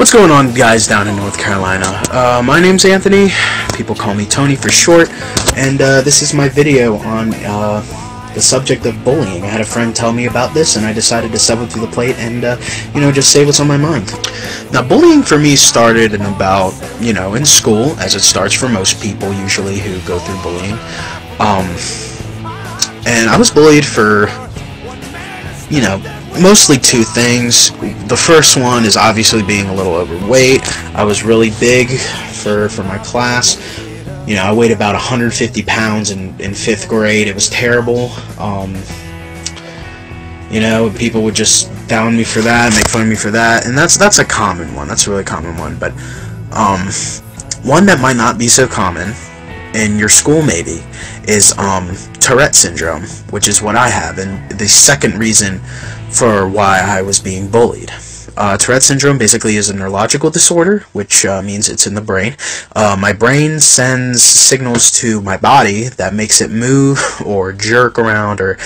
What's going on, guys, down in North Carolina? My name's Anthony. People call me Tony for short, and this is my video on the subject of bullying. I had a friend tell me about this, and I decided to step up to the plate and, just say what's on my mind. Now, bullying for me started in about, in school, as it starts for most people usually who go through bullying. And I was bullied for, mostly two things. The first one is obviously being a little overweight. I was really big for my class. I weighed about 150 pounds in 5th grade. It was terrible. People would just down me for that, make fun of me for that, and that's a common one. That's a really common one. But one that might not be so common in your school maybe is Tourette syndrome, which is what I have, and the second reason for why I was being bullied. Tourette syndrome basically is a neurological disorder, which means it's in the brain. My brain sends signals to my body that makes it move or jerk around, or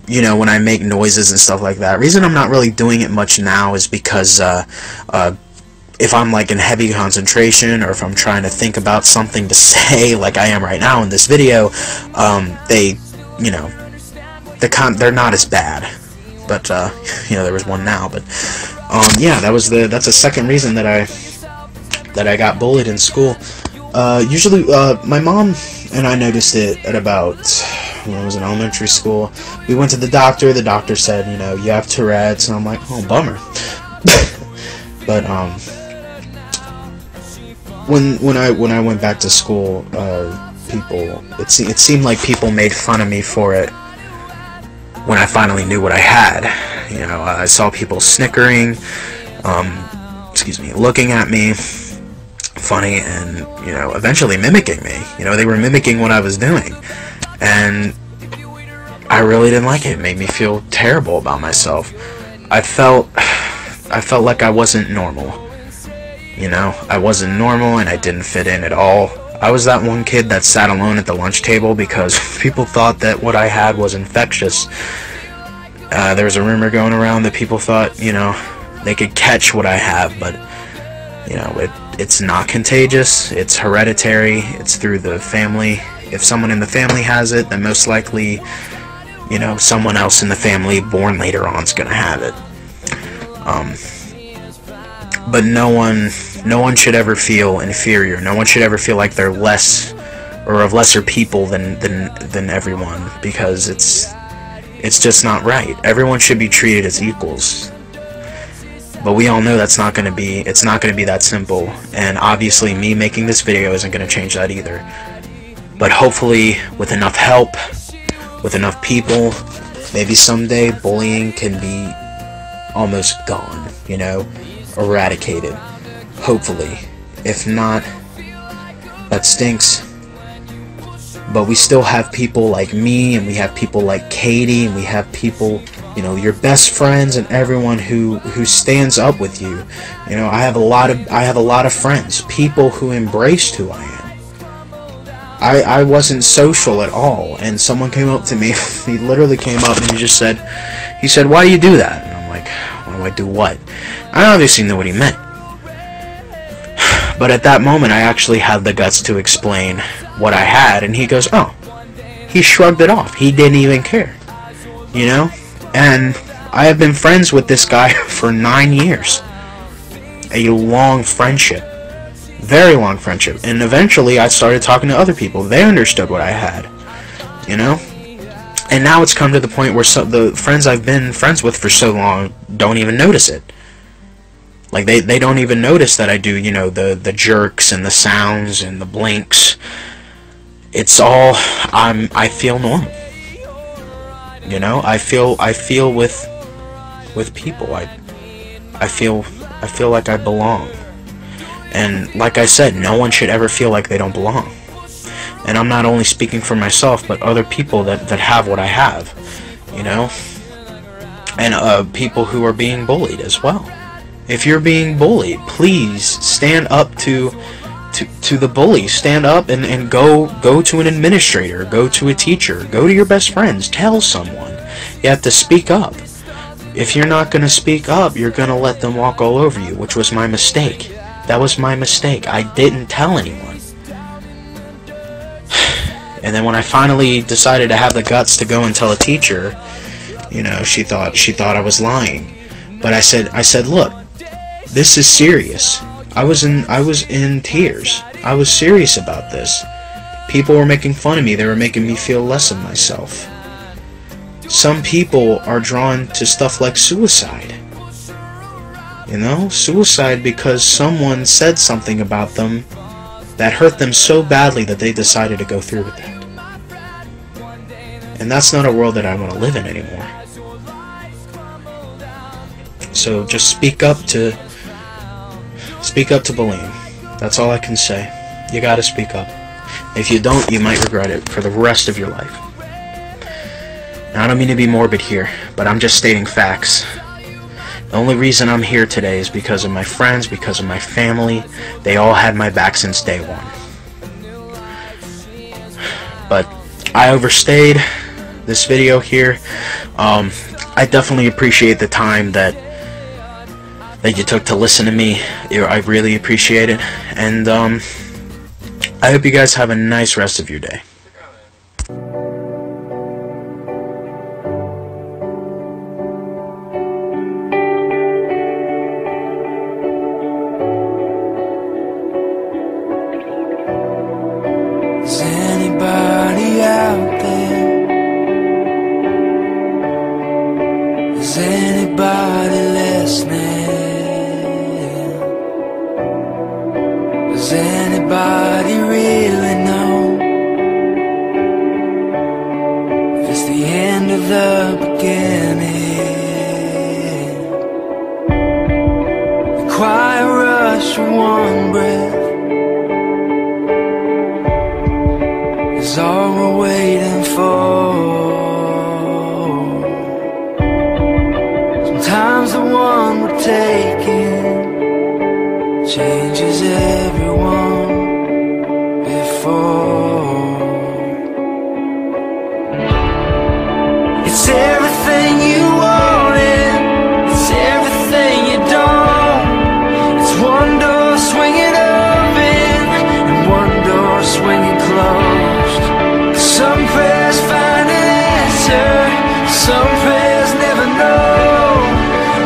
when I make noises and stuff like that. The reason I'm not really doing it much now is because if I'm like in heavy concentration, or if I'm trying to think about something to say, like I am right now in this video, they're not as bad. But there was one now. But yeah, that's the second reason that I got bullied in school. Usually, my mom and I noticed it at about when I was in elementary school. We went to the doctor. The doctor said, you have Tourette's, and I'm like, oh, bummer. But when I went back to school, it seemed like people made fun of me for it. When I finally knew what I had, I saw people snickering, looking at me funny, and eventually mimicking me. They were mimicking what I was doing, and I really didn't like it. It made me feel terrible about myself. I felt like I wasn't normal. I wasn't normal, and I didn't fit in at all. I was that one kid that sat alone at the lunch table because people thought that what I had was infectious. There was a rumor going around that people thought, they could catch what I have, but, it's not contagious. It's hereditary. It's through the family. If someone in the family has it, then most likely, someone else in the family born later on is going to have it. But no one should ever feel inferior. No one should ever feel like they're less or of lesser people than everyone, because it's just not right. Everyone should be treated as equals. But we all know it's not going to be that simple, and obviously me making this video isn't going to change that either. But hopefully with enough help, with enough people, maybe someday bullying can be almost gone, eradicated, hopefully. If not, that stinks. But we still have people like me, and we have people like Katie, and we have people, your best friends, and everyone who stands up with you. I have a lot of friends, people who embraced who I am. I wasn't social at all, and someone came up to me. He literally came up and he said, why do you do that? And I'm like, why do I do what? I obviously knew what he meant. But at that moment, I actually had the guts to explain what I had, and he goes, oh. He shrugged it off. He didn't even care. And I have been friends with this guy for 9 years. A long friendship. Very long friendship. And eventually, I started talking to other people. They understood what I had. And now it's come to the point where the friends I've been friends with for so long don't even notice it. Like, they don't even notice that I do, the jerks and the sounds and the blinks. It's all, I feel normal. I feel with people. I feel like I belong. And like I said, no one should ever feel like they don't belong. And I'm not only speaking for myself, but other people that have what I have, and people who are being bullied as well. If you're being bullied, please stand up to the bully. Stand up and go to an administrator, go to a teacher, go to your best friends, tell someone. You have to speak up. if you're not gonna speak up, you're gonna let them walk all over you, which was my mistake. That was my mistake. I didn't tell anyone. And then when I finally decided to have the guts to go and tell a teacher, you know, she thought I was lying. But I said, look, this is serious. I was in tears. I was serious about this. People were making fun of me. They were making me feel less of myself. Some people are drawn to stuff like suicide. You know, suicide because someone said something about them that hurt them so badly that they decided to go through with that. And that's not a world that I want to live in anymore. So just speak up to bullying. That's all I can say. You gotta speak up. If you don't, you might regret it for the rest of your life. Now, I don't mean to be morbid here, but I'm just stating facts. The only reason I'm here today is because of my friends, because of my family. They all had my back since day one. But I overstayed this video here. I definitely appreciate the time that you took to listen to me. I really appreciate it. And I hope you guys have a nice rest of your day. Is anybody out there? Is anybody listening? Does anybody really know if it's the end of the beginning? The quiet rush of one breath is all we're waiting for. Sometimes the one we're taking changes everyone before. It's everything you wanted, it's everything you don't. It's one door swinging open and one door swinging closed. Some prayers find an answer, some prayers never know.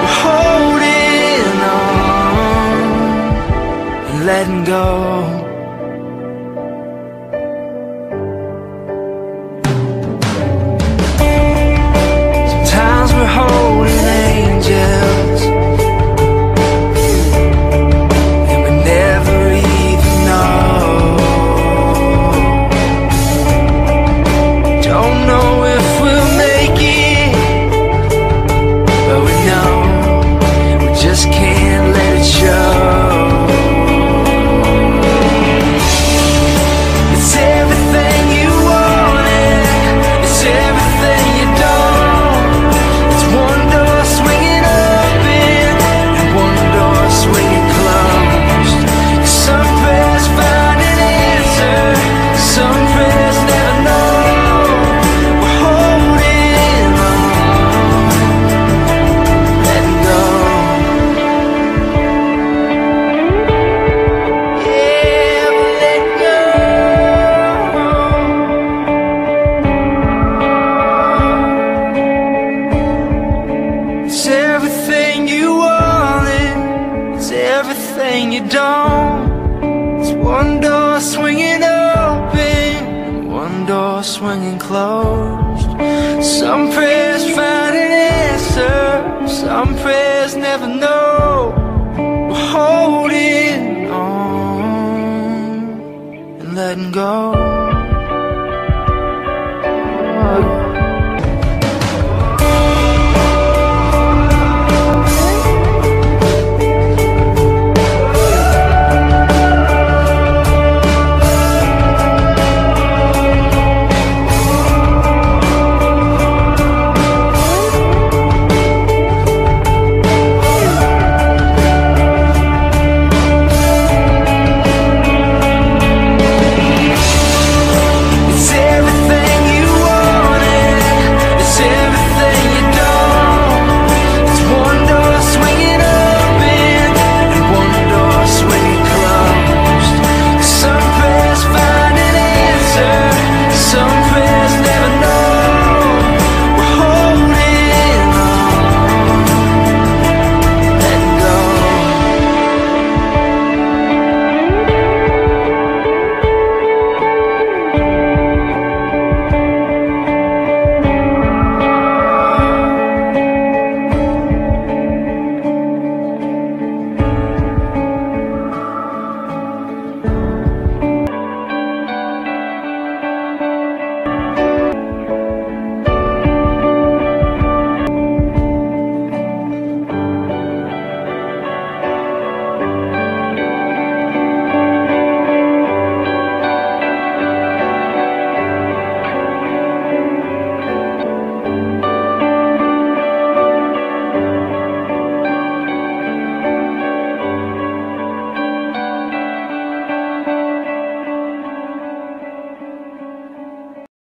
We're holding on and letting go. Sometimes we're holding angels and we never even know. Don't know if we'll make it, but we know we just can't let it show. It's everything you wanted, it's everything you don't. It's one door swinging open and one door swinging closed. Some prayers find an answer, some prayers never know. We're holding on, letting go. Yeah, we're letting go. It's everything you wanted, it's everything you don't. It's one door swinging open, one door swinging closed. Some prayers find an answer, some prayers never know. We're holding on and letting go.